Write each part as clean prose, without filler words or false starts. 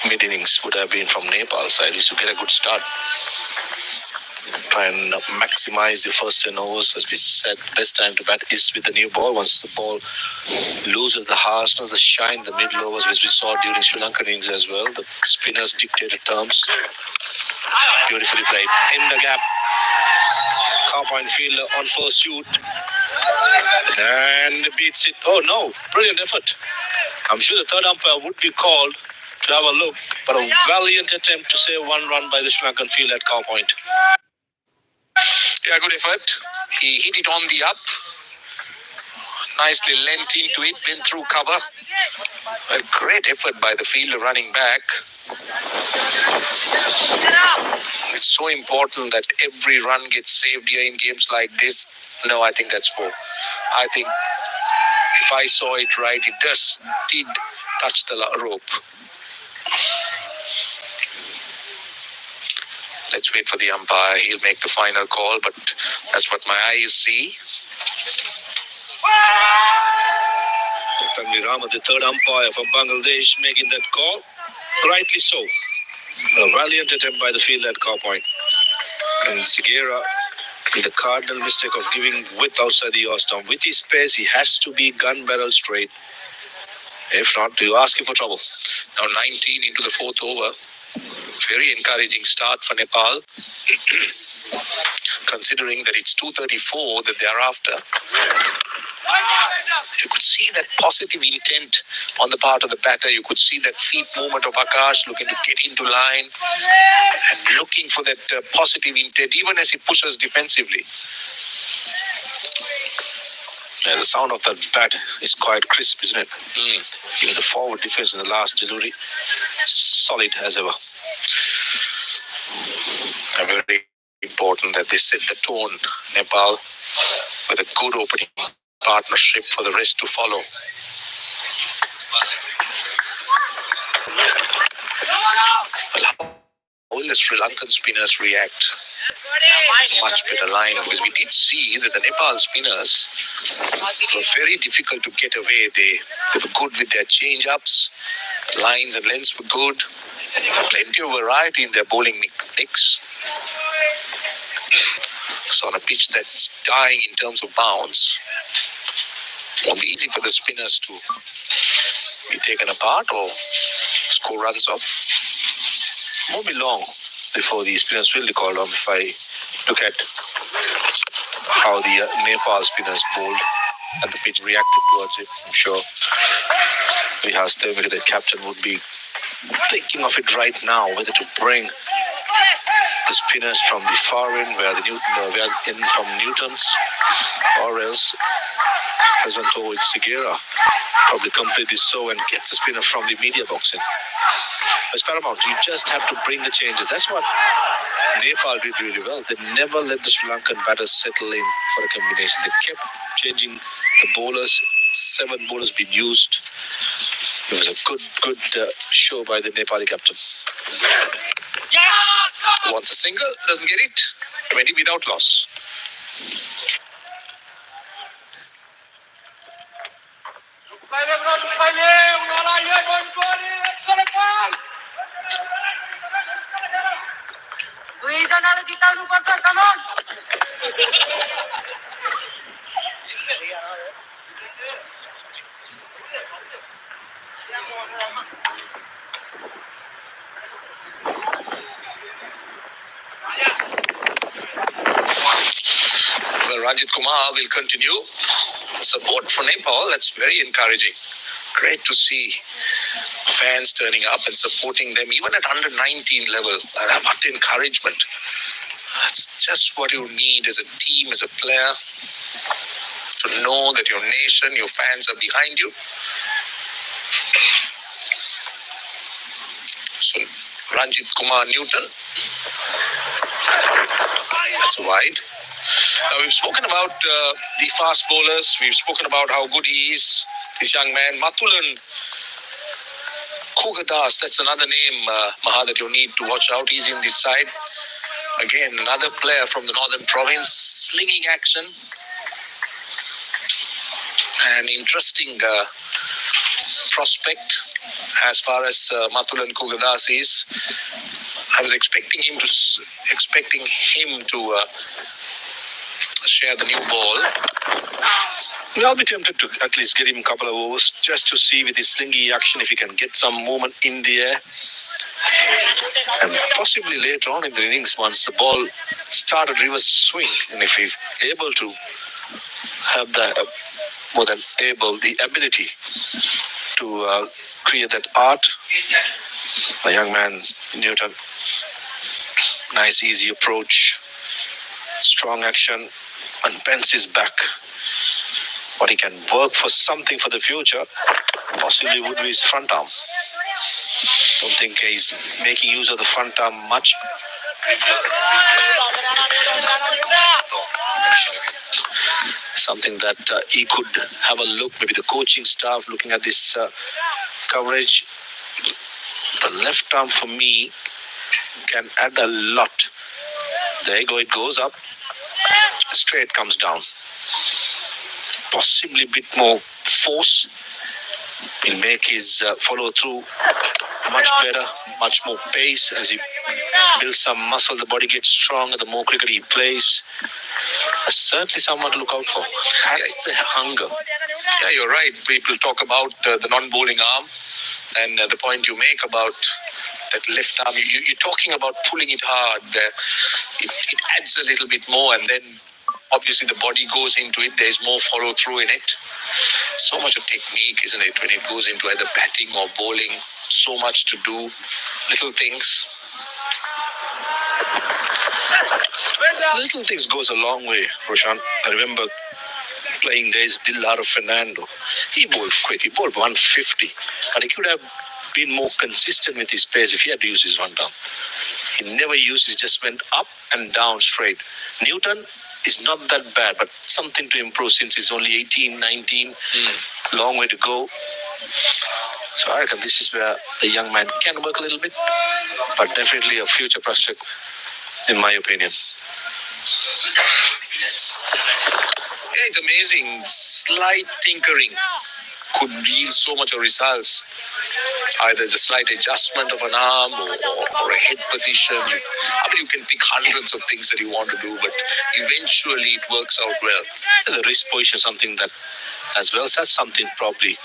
mid-innings would have been from Nepal side. We should get a good start. Try and maximize the first 10 overs. As we said, best time to bat is with the new ball. Once the ball loses the harshness, the shine, the middle overs, which we saw during Sri Lankan innings as well. The spinners dictated terms. Beautifully played. In the gap. Car point fielder on pursuit. And beats it. Oh no, brilliant effort. I'm sure the third umpire would be called to have a look, but a valiant attempt to save one run by the Sri Lankan field at cow point. Yeah, good effort. He hit it on the up. Nicely lent into it, went through cover. A great effort by the fielder running back. It's so important that every run gets saved here in games like this. No, I think that's 4. I think if I saw it right, it did touch the rope. Let's wait for the umpire. He'll make the final call, but that's what my eyes see. Tanvi Rama, the third umpire for Bangladesh, making that call. Rightly so. A valiant attempt by the field at cow point. And Sigera, the cardinal mistake of giving width outside the yaw stump. With his pace, he has to be gun barrel straight. If not, you ask him for trouble. Now 19 into the 4th over. Very encouraging start for Nepal. Considering that it's 234 that they're after. You could see that positive intent on the part of the batter. You could see that feet movement of Akash looking to get into line and looking for that positive intent even as he pushes defensively. Yeah, the sound of that bat is quite crisp, isn't it? Even the forward defense in the last delivery, solid as ever. Very important that they set the tone, Nepal, with a good opening partnership for the rest to follow. Well, how will the Sri Lankan spinners react? Much better line, because we did see that the Nepal spinners were very difficult to get away. They were good with their change-ups. Lines and lengths were good. Plenty of variety in their bowling mix. So on a pitch that's dying in terms of bounce, it won't be easy for the spinners to be taken apart or score runs off. Won't be long before the spinners will be called on. If I look at how the Nepal spinners bowled and the pitch reacted towards it, I'm sure Vihas Devmiri, the captain, would be thinking of it right now, whether to bring the spinners from the far end where in from Newton's, or else present over with Sigera, probably completely so, and get the spinner from the media box in. It's paramount. You just have to bring the changes. That's what Nepal did really well. They never let the Sri Lankan batters settle in for a combination. They kept changing the bowlers. 7 bowlers being used. It was a good show by the Nepali captain. Wants a single, doesn't get it. 20 without loss. Well, Ranjit Kumar will continue. Support for Nepal, that's very encouraging. Great to see fans turning up and supporting them, even at under 19 level. What encouragement. That's just what you need as a team, as a player, to know that your nation, your fans are behind you. So, Ranjit Kumar Newton. That's wide. Now, we've spoken about the fast bowlers. We've spoken about how good he is, this young man. Mathulan Kogadas, that's another name, Maha, that you need to watch out. He's in this side. Again, another player from the northern province, slinging action. An interesting prospect. As far as Matulan Kugadas is, I was expecting him to share the new ball. I'll be tempted to at least get him a couple of overs just to see with his slingy action if he can get some movement in the air. And possibly later on in the innings, once the ball started reverse swing, and if he's able to have the ability to create that art, the young man Newton, nice easy approach, strong action, and bends his back. But he can work for something for the future, possibly would be his front arm. Don't think he's making use of the front arm much. Something that he could have a look, maybe the coaching staff looking at this coverage. The left arm for me can add a lot. There you go, it goes up, straight comes down. Possibly a bit more force will make his follow through much better, much more pace as he builds some muscle. The body gets stronger the more cricket he plays. Certainly someone to look out for. Has the hunger. Yeah, you're right. People talk about the non-bowling arm, and the point you make about that left arm, you're talking about pulling it hard. It adds a little bit more, and then obviously the body goes into it. There's more follow through in it. So much of technique, isn't it, when it goes into either batting or bowling? So much to do, little things. Little things goes a long way, Roshan. I remember playing days, Dillaro Fernando. He bowled quick. He bowled 150. But he could have been more consistent with his pace if he had to use his one down. He never used it, just went up and down straight. Newton is not that bad, but something to improve since he's only 18, 19. Long way to go. So I reckon this is where the young man can work a little bit, but definitely a future prospect, in my opinion. Yeah, it's amazing. Slight tinkering could yield so much of results. Either it's a slight adjustment of an arm or a head position. You can pick hundreds of things that you want to do, but eventually it works out well. And the wrist position is something that as well. So that's something probably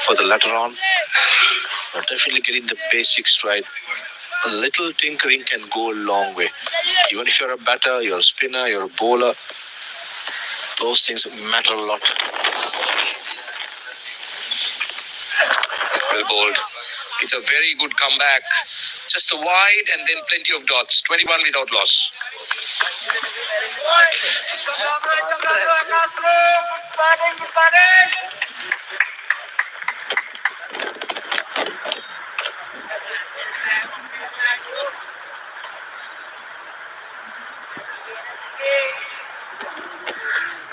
for the later on. But definitely getting the basics right. A little tinkering can go a long way. Even if you're a batter, you're a spinner, you're a bowler, those things matter a lot. Well bowled. It's a very good comeback. Just a wide and then plenty of dots. 21 without loss.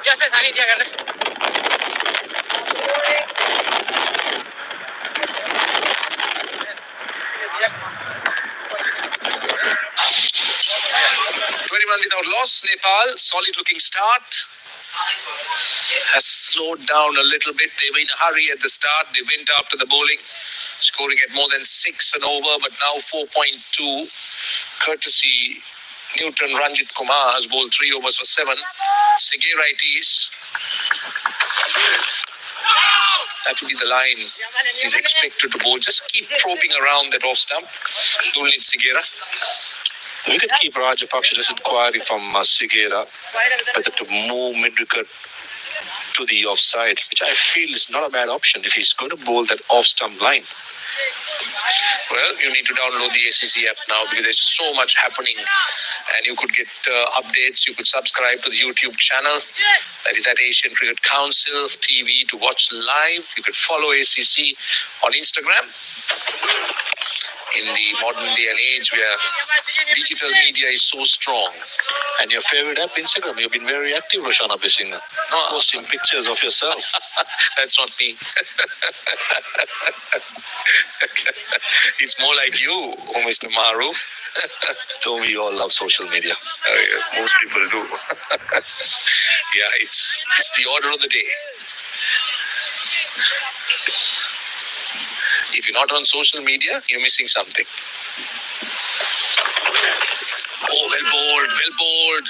Yes, I need to 21 without loss. Nepal, solid looking start. Has slowed down a little bit. They were in a hurry at the start. They went after the bowling, scoring at more than 6 and over, but now 4.2. Courtesy Newton Ranjit Kumar has bowled 3 overs for 7. Segera it is. That would be the line he's expected to bowl. Just keep probing around that off stump. Dulnit Segera. The wicketkeeper Rajapaksha just inquiring from Segera whether to move mid-wicket to the offside, which I feel is not a bad option if he's going to bowl that off-stump line. Well, you need to download the ACC app now because there's so much happening, and you could get updates. You could subscribe to the YouTube channel that is at Asian Cricket Council TV to watch live. You could follow ACC on Instagram. In the modern day and age where digital media is so strong. And your favorite app, Instagram, you've been very active, Roshana Besing. Posting pictures of yourself. That's not me. It's more like you, Mr. Maruf. Don't we all love social media? Yeah, most people do. Yeah, it's the order of the day. If you're not on social media, you're missing something. Oh, well bowled.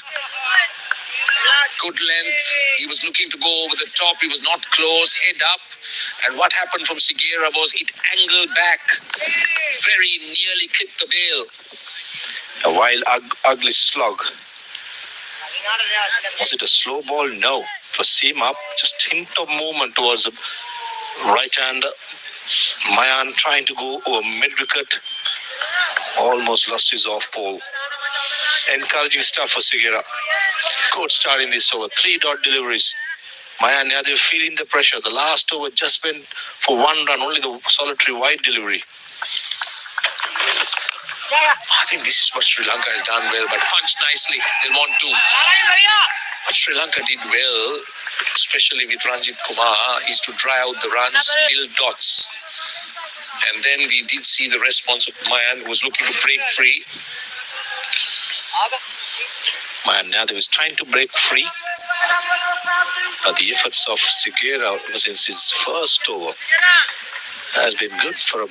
Good length. He was looking to go over the top. He was not close. Head up. And what happened from Sigera was it angled back. Very nearly clipped the bail. A wild, ugly slog. Was it a slow ball? No. It was seam up. Just hint of movement towards the right hand. Mayan trying to go over mid-wicket. Almost lost his off-pole. Encouraging stuff for Sigera. Good start in this over. 3-dot deliveries. Mayan Yadav feeling the pressure. The last over just went for 1 run. Only the solitary wide delivery. I think this is what Sri Lanka has done well, but punched nicely. They want to. What Sri Lanka did well, especially with Ranjit Kumar, is to dry out the runs, build dots. And then we did see the response of Mayan, who was looking to break free. Mayan Yadav is trying to break free. But the efforts of Sigera since his first over has been good for a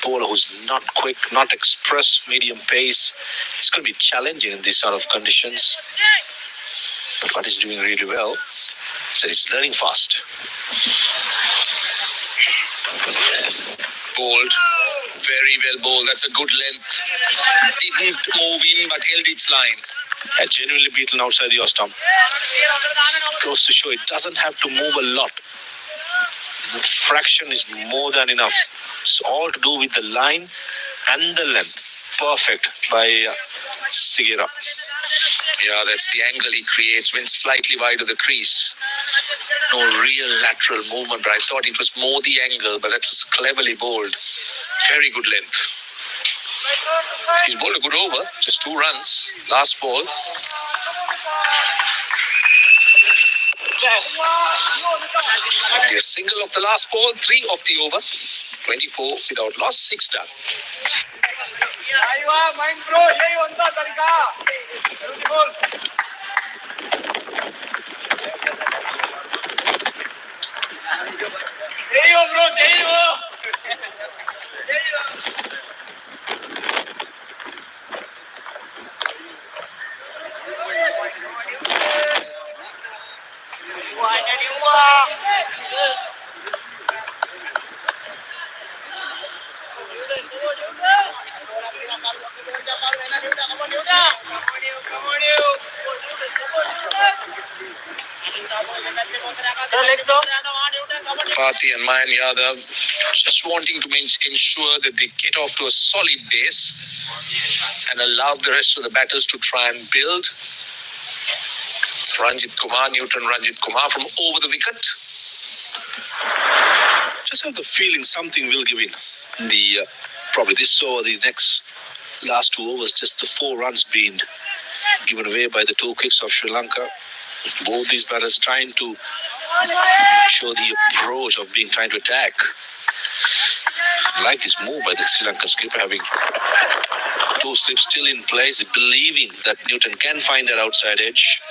bowler who's not quick, not express, medium pace. It's going to be challenging in these sort of conditions. But what he's doing really well is that he's learning fast. Bowled. Very well bowled. That's a good length. Didn't move in, but held its line. Had genuinely beaten outside the off stump. Goes to show it doesn't have to move a lot. Fraction is more than enough. It's all to do with the line and the length. Perfect by Sigera. Yeah, that's the angle he creates. Went slightly wide of the crease. No real lateral movement, but I thought it was more the angle, but that was cleverly bowled. Very good length. He's bowled a good over. Just 2 runs. Last ball. A single of the last ball, 3 of the over. 24 without loss, 6 done. Fatih and Mayan Yadav just wanting to ensure that they get off to a solid base and allow the rest of the batters to try and build. It's Ranjit Kumar from over the wicket. Just have the feeling something will give in. The probably this over, the last 2 overs, just the 4 runs being given away by the 2 kicks of Sri Lanka. Both these batters trying to show the approach of trying to attack. I like this move by the Sri Lankan skipper, having 2 slips still in place, believing that Newton can find that outside edge.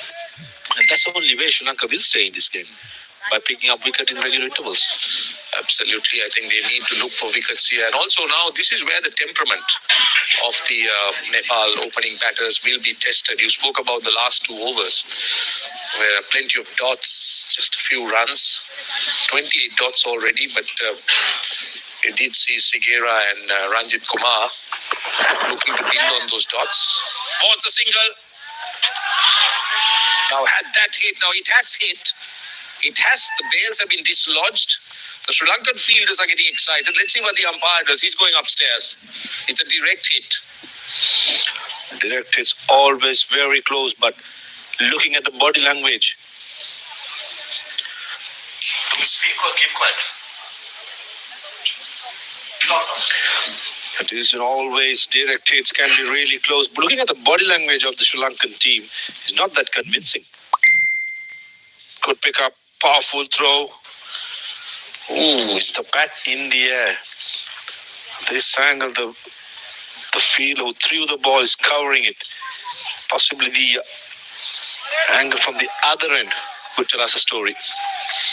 And that's the only way Sri Lanka will stay in this game, by picking up wicket in regular intervals. Absolutely. I think they need to look for wickets here. And also now, this is where the temperament of the Nepal opening batters will be tested. You spoke about the last 2 overs, where plenty of dots, just a few runs. 28 dots already, but you did see Sigera and Ranjit Kumar looking to build on those dots. Oh, it's a single. Now, had that hit, now it has hit. The bails have been dislodged. The Sri Lankan fielders are getting excited. Let's see what the umpire does. He's going upstairs. It's a direct hit. Direct hit's always very close, but looking at the body language. Do you speak or keep quiet? It is always direct hits can be really close. But looking at the body language of the Sri Lankan team, is not that convincing. Could pick up, powerful throw. Ooh, it's the bat in the air. This angle, the fielder who threw the ball is covering it. Possibly the angle from the other end could tell us a story.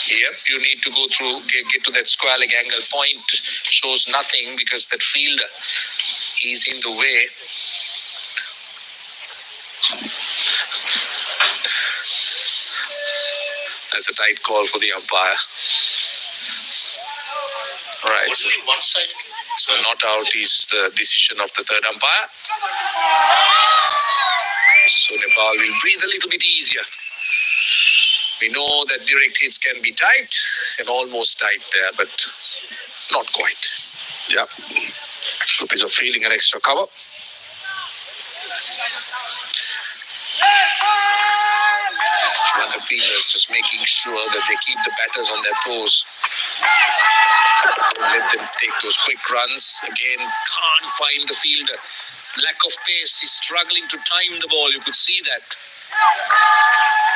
Yep, you need to go through, get to that square leg angle. Point shows nothing because that fielder is in the way. That's a tight call for the umpire. Right. Only one side. So not out is the decision of the third umpire. So Nepal will breathe a little bit easier. We know that direct hits can be tight and almost tight there, but not quite. Yeah. Good piece of fielding and extra cover. Sri Lankan fielders just making sure that they keep the batters on their toes. Don't let them take those quick runs. Again, can't find the fielder. Lack of pace. He's struggling to time the ball. You could see that.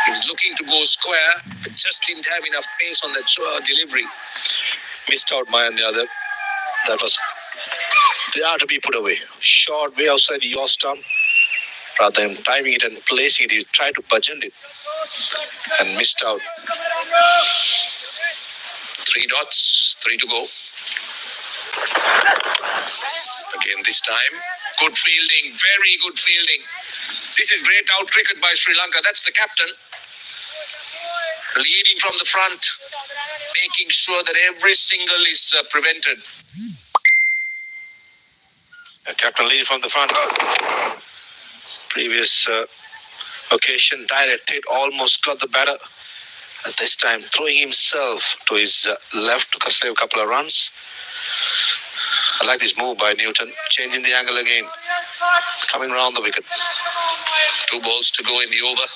He's looking to go square, but just didn't have enough pace on that delivery. Missed out my on the other. That was. They are to be put away. Short way outside your stump. Rather than timing it and placing it, he tried to budget it and missed out. 3 dots, 3 to go. Again this time, good fielding, very good fielding. This is great out cricket by Sri Lanka. That's the captain. Leading from the front, making sure that every single is prevented. Captain leading from the front. Previous occasion, direct hit, almost got the batter. At this time, throwing himself to his left to save a couple of runs. I like this move by Newton, changing the angle again. Coming round the wicket. 2 balls to go in the over.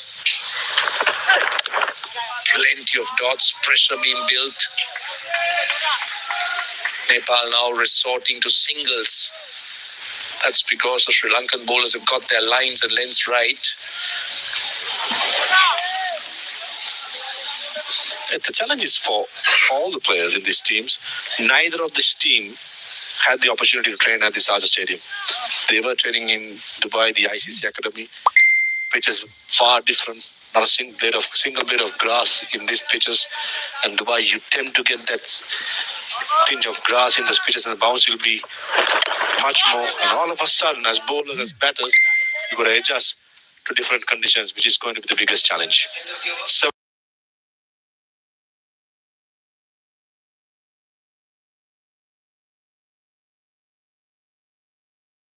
Plenty of dots, pressure being built. Nepal now resorting to singles. That's because the Sri Lankan bowlers have got their lines and lengths right. The challenge is for all the players in these teams. Neither of this team had the opportunity to train at the Sharjah Stadium. They were training in Dubai, the ICC Academy. Pitches far different. Not a single blade of grass in these pitches. And Dubai, you tend to get that tinge of grass in those pitches, and the bounce will be much more. And all of a sudden, as bowlers, as batters, you've got to adjust to different conditions, which is going to be the biggest challenge. So